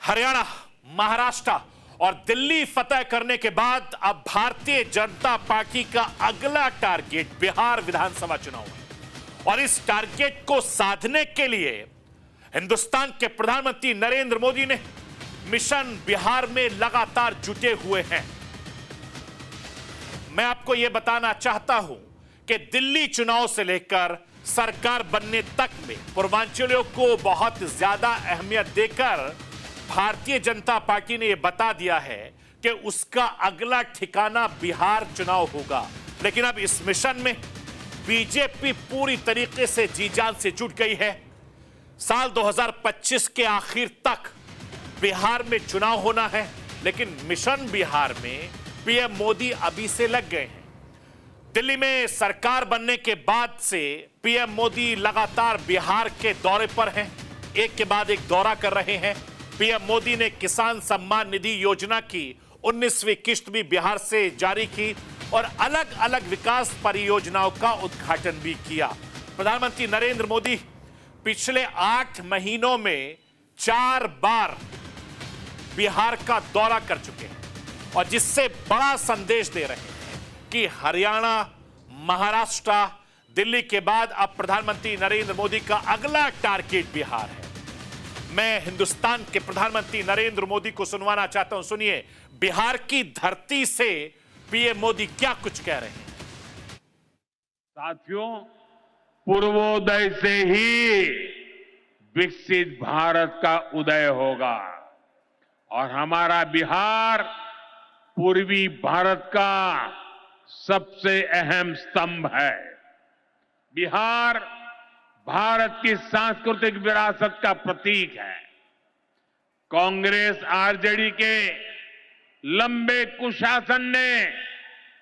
हरियाणा, महाराष्ट्र और दिल्ली फतह करने के बाद अब भारतीय जनता पार्टी का अगला टारगेट बिहार विधानसभा चुनाव है और इस टारगेट को साधने के लिए हिंदुस्तान के प्रधानमंत्री नरेंद्र मोदी ने मिशन बिहार में लगातार जुटे हुए हैं। मैं आपको यह बताना चाहता हूं कि दिल्ली चुनाव से लेकर सरकार बनने तक में पूर्वांचलियों को बहुत ज्यादा अहमियत देकर भारतीय जनता पार्टी ने यह बता दिया है कि उसका अगला ठिकाना बिहार चुनाव होगा। लेकिन अब इस मिशन में बीजेपी पूरी तरीके से जी जान से जुट गई है। साल 2025 के आखिर तक बिहार में चुनाव होना है, लेकिन मिशन बिहार में पीएम मोदी अभी से लग गए हैं। दिल्ली में सरकार बनने के बाद से पीएम मोदी लगातार बिहार के दौरे पर हैं, एक के बाद एक दौरा कर रहे हैं। पीएम मोदी ने किसान सम्मान निधि योजना की 19वीं किस्त भी बिहार से जारी की और अलग अलग विकास परियोजनाओं का उद्घाटन भी किया। प्रधानमंत्री नरेंद्र मोदी पिछले 8 महीनों में 4 बार बिहार का दौरा कर चुके हैं और जिससे बड़ा संदेश दे रहे हैं कि हरियाणा, महाराष्ट्र, दिल्ली के बाद अब प्रधानमंत्री नरेंद्र मोदी का अगला टारगेट बिहार है। मैं हिंदुस्तान के प्रधानमंत्री नरेंद्र मोदी को सुनवाना चाहता हूं। सुनिए बिहार की धरती से पीएम मोदी क्या कुछ कह रहे हैं। साथियों, पूर्वोदय से ही विकसित भारत का उदय होगा और हमारा बिहार पूर्वी भारत का सबसे अहम स्तंभ है। बिहार भारत की सांस्कृतिक विरासत का प्रतीक है। कांग्रेस आरजेडी के लंबे कुशासन ने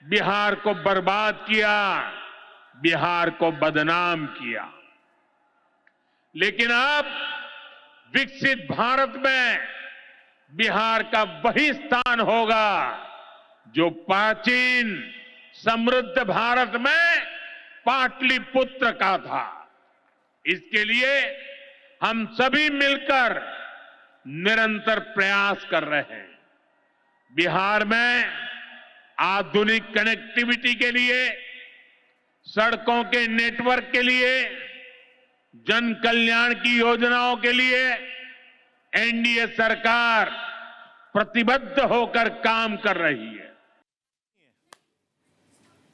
बिहार को बर्बाद किया, बिहार को बदनाम किया। लेकिन अब विकसित भारत में बिहार का वही स्थान होगा जो प्राचीन समृद्ध भारत में पाटलिपुत्र का था। इसके लिए हम सभी मिलकर निरंतर प्रयास कर रहे हैं। बिहार में आधुनिक कनेक्टिविटी के लिए, सड़कों के नेटवर्क के लिए, जन कल्याण की योजनाओं के लिए एनडीए सरकार प्रतिबद्ध होकर काम कर रही है।